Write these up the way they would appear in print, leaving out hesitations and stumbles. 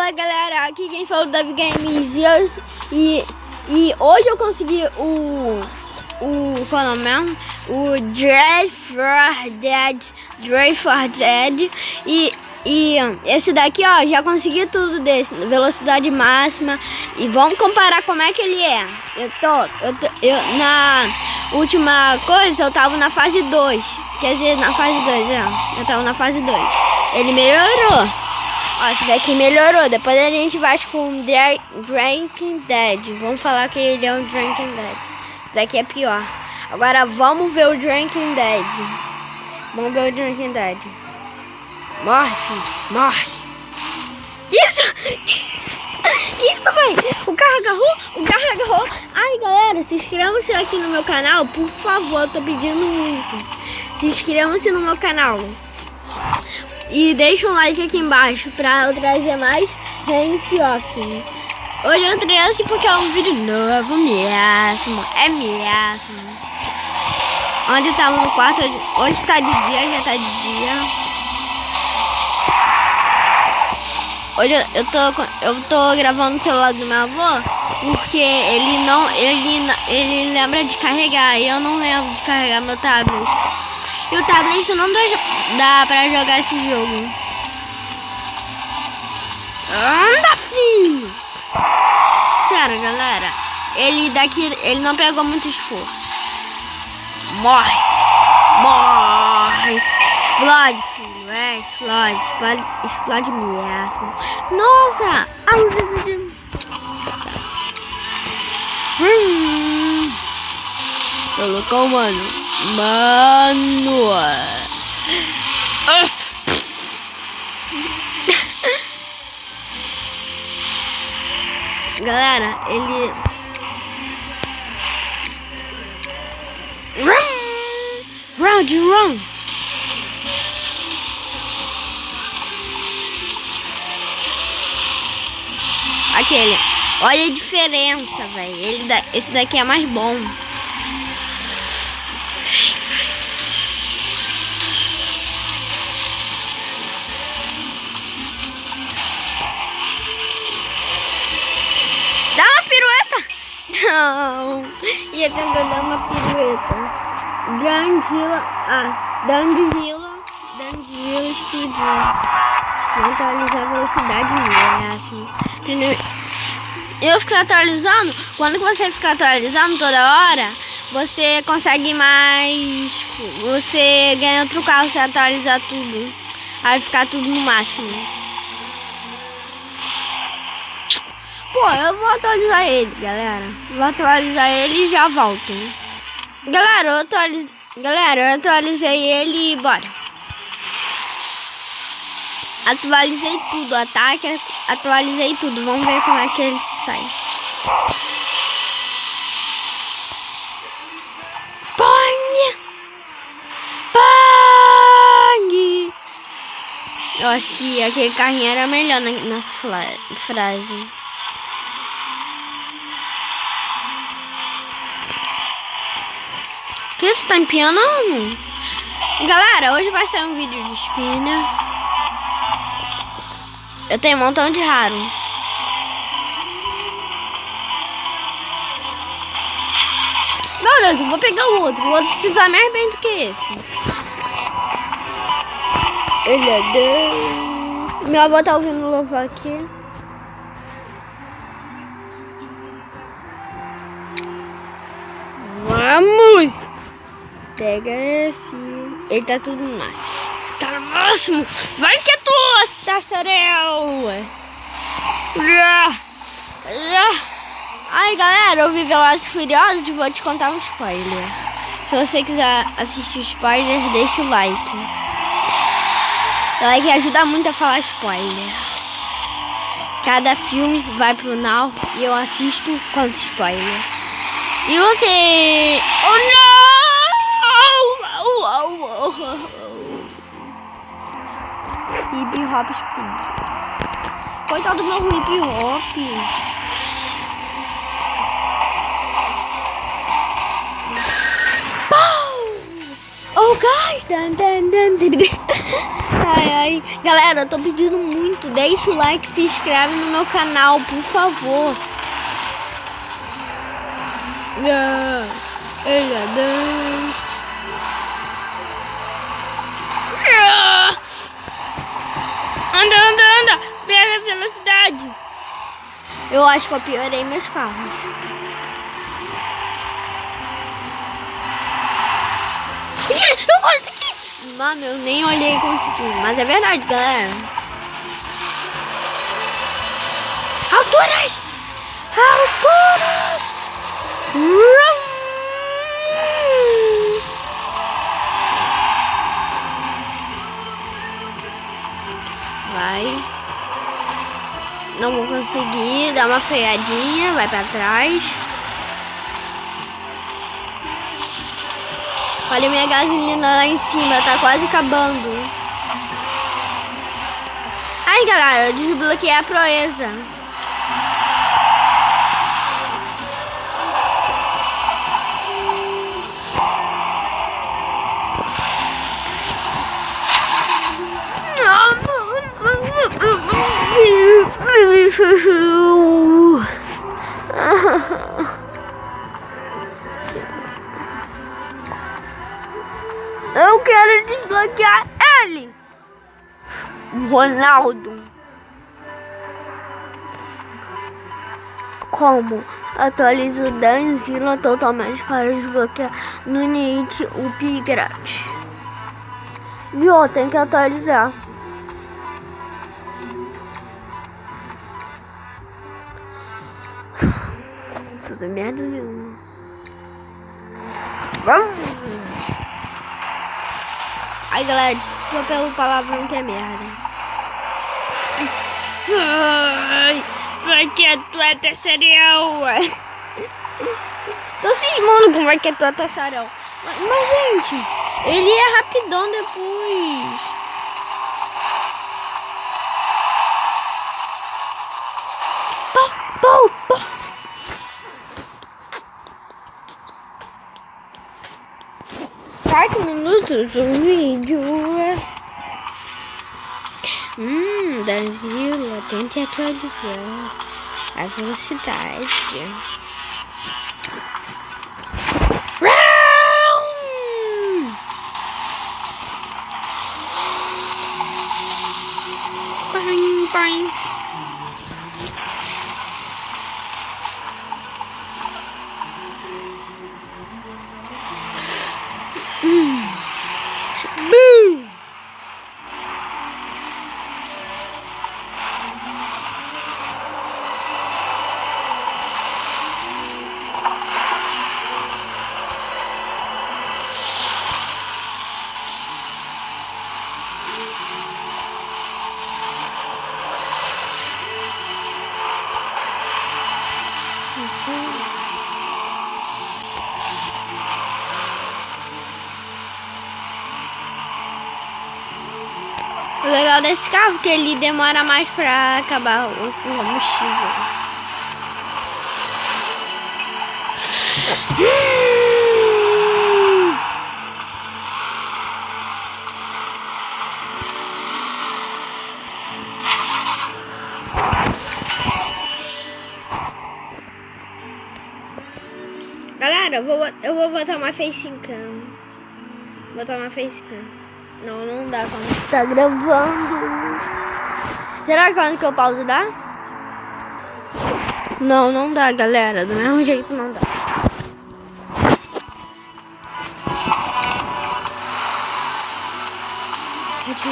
Fala galera, aqui quem fala é o Davi Games e hoje eu consegui qual é o nome mesmo? O Drive for Dead e esse daqui ó, já consegui tudo desse, velocidade máxima, e vamos comparar como é que ele é. Eu na última coisa eu tava na fase 2, quer dizer, na fase 2, eu tava na fase 2. Ele melhorou. Ó, esse daqui melhorou. Depois a gente vai com o Drinking Dead. Vamos falar que ele é um Drinking Dead. Esse daqui é pior. Agora vamos ver o Drinking Dead. Vamos ver o Drinking Dead. Morre, filho. Morre. Isso? Que isso, véi? O carro agarrou? O carro agarrou. Ai, galera, se inscrevam-se aqui no meu canal. Por favor, eu tô pedindo muito. Se inscrevam-se no meu canal. E deixa um like aqui embaixo pra eu trazer mais gente assim. Hoje eu entrei assim porque é um vídeo novo mesmo. É mesmo. Onde estamos no quarto, hoje tá de dia, já tá de dia. Hoje eu tô gravando no celular do meu avô porque ele lembra de carregar e eu não lembro de carregar meu tablet. E o tablet não dá pra jogar esse jogo. Anda, filho! Cara, galera, ele não pegou muito esforço. Morre! Morre! Explode, filho! Explode mesmo. Nossa! Tô loucão, mano. Galera, ele run. Aquele, olha a diferença, velho. Esse daqui é mais bom. Não, ia tentar dar uma pirueta. Dandila Studio. Vou atualizar a velocidade máxima. Eu fico atualizando. Quando você fica atualizando toda hora, você consegue mais. Você ganha outro carro se atualizar tudo. Aí ficar tudo no máximo. Pô, eu vou atualizar ele, galera. Vou atualizar ele e já volto. Galera, eu atualizei ele e bora. Atualizei tudo, ataque, atualizei tudo. Vamos ver como é que ele se sai. Bang! Bang! Eu acho que aquele carrinho era melhor nessa frase. Que isso, tá empianando? Galera, hoje vai ser um vídeo de spinner. Eu tenho um montão de raro. Meu Deus, eu vou pegar o outro. O outro precisa mais bem do que esse. Ele é Deus. Minha avó tá ouvindo louvar aqui. Vamos! Pega esse. Ele tá tudo no máximo. Tá no máximo. Vai que é tua, Tassarel. Ai, galera, eu vi Velozes e Furiosos e vou te contar um spoiler. Se você quiser assistir o spoiler, deixa o like. O like ajuda muito a falar spoiler. Cada filme vai pro Now e eu assisto quanto spoiler. E você... Oh, não! Hip Hop Speed. Coitado do meu hip hop. Oh, guys! Ai, ai. Galera, eu tô pedindo muito. Deixa o like, se inscreve no meu canal, por favor. Ele é Deus. Anda, anda, anda. Pega a velocidade. Eu acho que eu piorei meus carros. Eu consegui! Mano, eu nem olhei e consegui. Mas é verdade, galera. Alturas! Alturas! Vai. Não vou conseguir. Dá uma freadinha. Vai pra trás. Olha minha gasolina lá em cima. Tá quase acabando. Ai, galera. Eu desbloqueei a proeza. Eu quero desbloquear ele. Ronaldo. Como? Atualizo o Danzilla totalmente para desbloquear no Nite o Pigrate. Viu? Tem que atualizar. Tudo merda nenhuma. Ai, galera, desculpa pelo palavrão que é merda. Ai, vai que é tua terceirão. Tô cismando com vai que é tua terceirão. Mas, gente, ele é rapidão depois. Pau, pau. 7 minutos o vídeo. Danzilla, tente atualizar a velocidade. Bang. O legal desse carro é que ele demora mais pra acabar o combustível. Galera, eu vou botar uma facecam. Não dá quando tá gravando. Será que quando que eu pauso dá? Não dá, galera. Do mesmo jeito não dá. Aqui.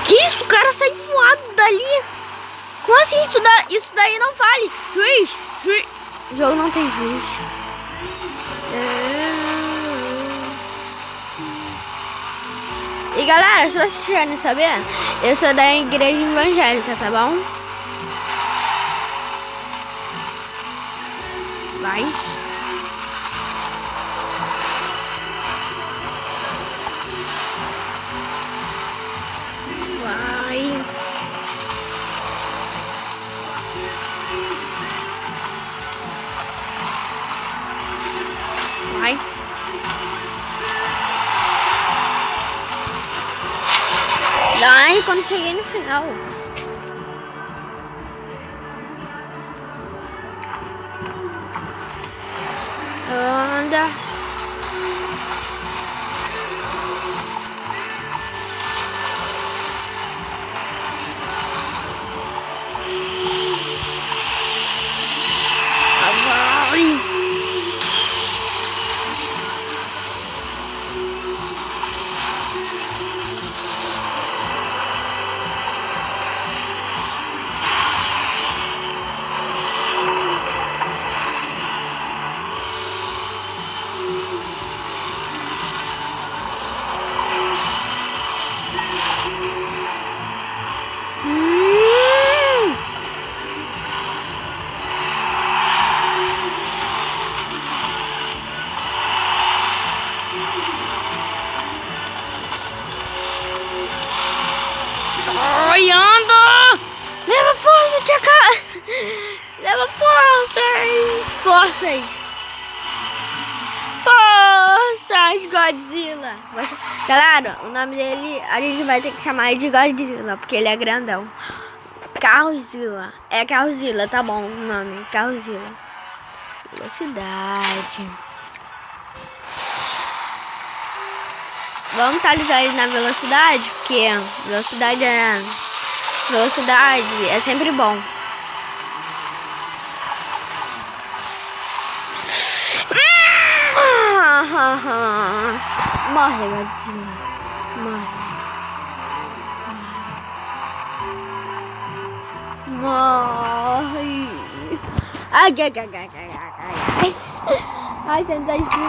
Que isso? O cara sai voado dali. Como assim? Isso daí não vale. Juiz. O jogo não tem juiz. E galera, se vocês querem saber, eu sou da igreja evangélica, tá bom? Vai. Aí quando cheguei no final. Anda. Vai. Ai, anda! Leva força, Tchaka! Leva força! Força aí! Força, Godzilla! Galera, o nome dele a gente vai ter que chamar de Godzilla, porque ele é grandão. Carrozilla. É Carrozilla, tá bom o nome. Carrozilla. Velocidade. Vamos atualizar ele na velocidade, porque velocidade é sempre bom. Morre, Godzilla. Morre. Ai, ai, sempre tá difícil.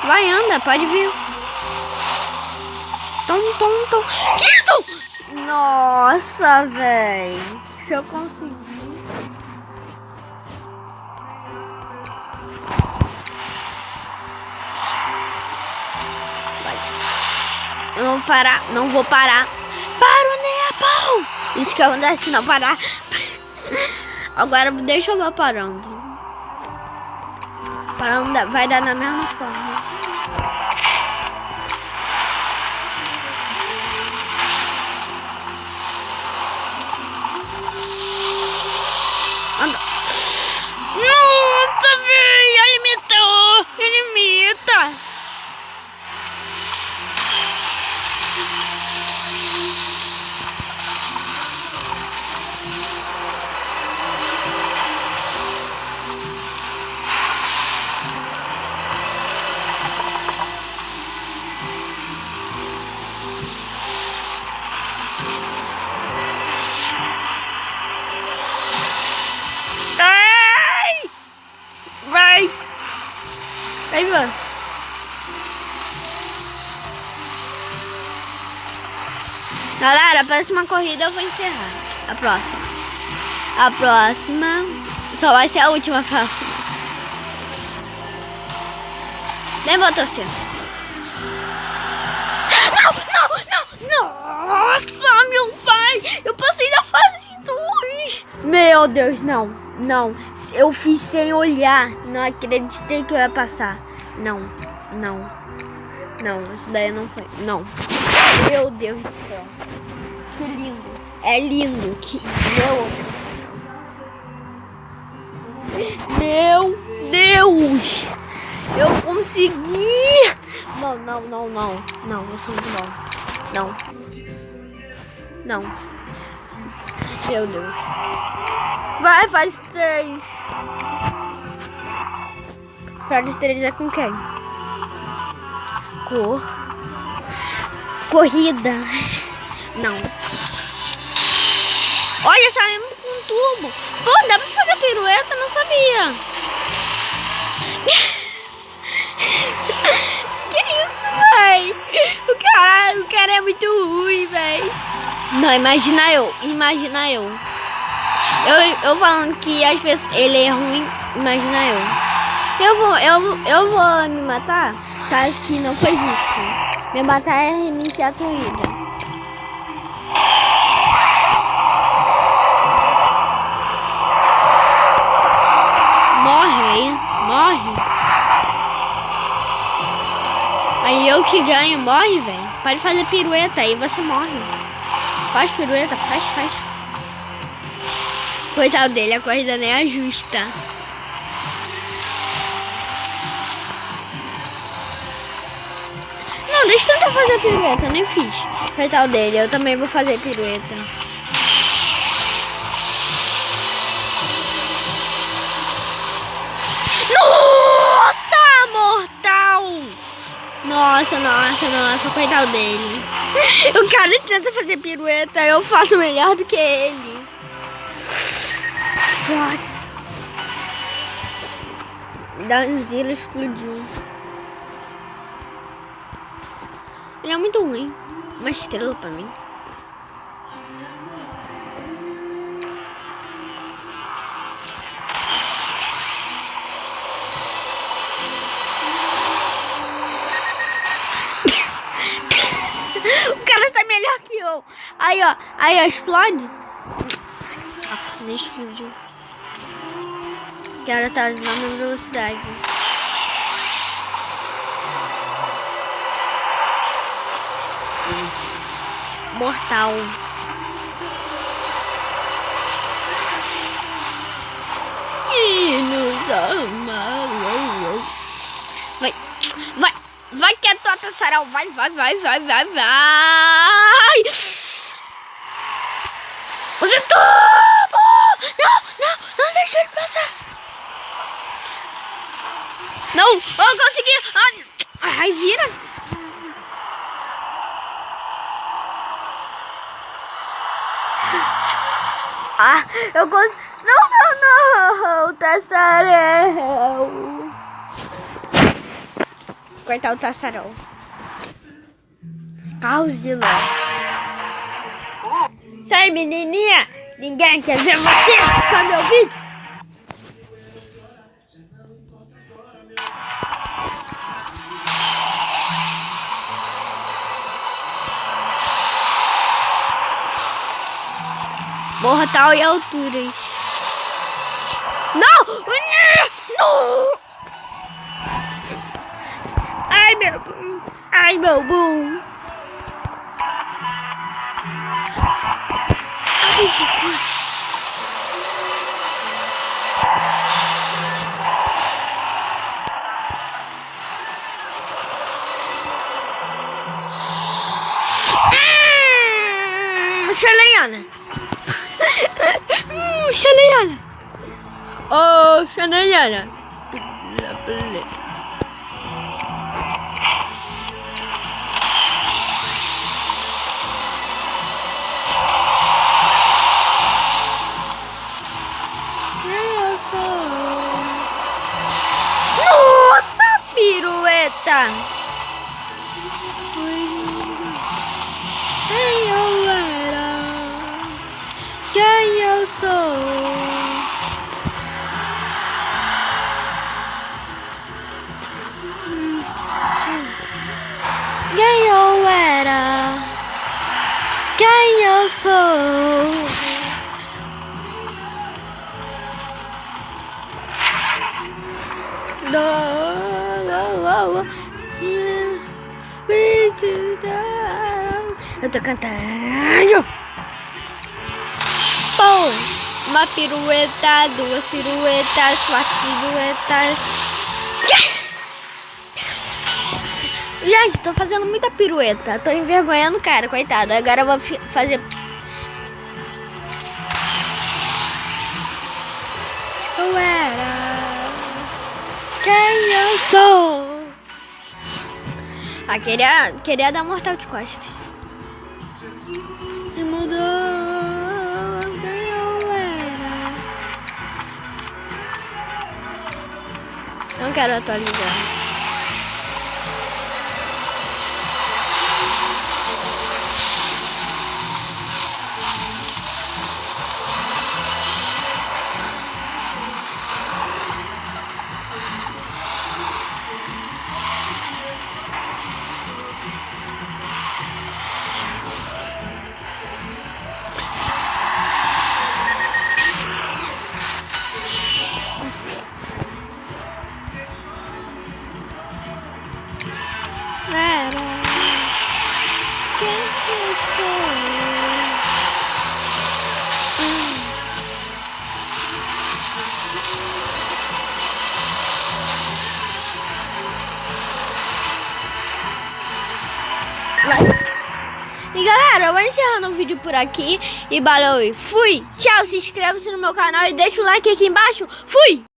Vai, anda, pode vir. Tom. Que isso? Nossa, velho. Se eu conseguir. Vai. Eu não vou parar, não vou parar. Paro, né, pau? Isso que acontece se não parar. Agora deixa eu ver parando. Parando vai dar na mesma forma. Anda. Nossa, velho! Ele imita! Vai, Ivan. Galera, a próxima corrida eu vou encerrar. A próxima só vai ser a última próxima. Lembra, torcida? Não! Nossa, meu pai! Eu passei da fase 2! Meu Deus, não. Eu fiz sem olhar. Não acreditei que eu ia passar. Não, isso daí não foi. Não. Meu Deus do céu. Que lindo. É lindo. Meu Deus. Eu consegui. Não, eu sou muito bom. Não. Meu Deus. Vai, faz 3. Faz 3 é com quem? Corrida. Não. Olha, saímos com tubo. Pô, dá pra fazer pirueta? Não sabia. Que isso, véi? O cara é muito ruim, véi. Não, imagina eu. Eu falando que às vezes ele é ruim, imagina eu. Eu vou me matar, caso que não foi justo. Me matar é reiniciar a corrida. Morre. Aí eu o que ganha morre, velho. Pode fazer pirueta, aí você morre. Faz pirueta, faz. Coitado dele, a corrida nem é justa. Não, deixa eu tentar fazer a pirueta, eu nem fiz. Coitado dele, eu também vou fazer pirueta. Nossa, mortal! Nossa, coitado dele. O cara tenta fazer pirueta, eu faço melhor do que ele. Nossa. Danzila explodiu. Ele é muito ruim. Uma estrela pra mim. O cara tá melhor que eu. Aí, ó, explode. Que saco, nem explodiu. O cara tá na mesma velocidade. Mortal. E nos ama. Vai que é tua Tassarel. Vai. Você toma! Não deixa ele passar. Não, eu consegui. Ai, vira. Eu consegui. Não, Tassarel. Cortar o Tassarel. Caos de lá. Sai, menininha. Ninguém quer ver você. Só meu vídeo. Mortal e alturas. Não! Ai, meu boom. Ai, Jesus. Xanaiana. Xanaiana. Oh, Xanaiana. Nossa, pirueta. Quem eu sou? Quem eu era? Quem eu sou? Eu tô cantando. Bom, uma pirueta, duas piruetas, quatro piruetas. Gente, tô fazendo muita pirueta. Tô envergonhando o cara, coitado. Agora eu vou fazer. Eu era quem eu sou. Queria dar mortal de costas. E mudou quem eu era. Não quero atualizar. meu sonho. E galera, eu vou encerrando o vídeo por aqui. E valeu, fui, tchau, se inscreva-se no meu canal e deixa o like aqui embaixo. Fui!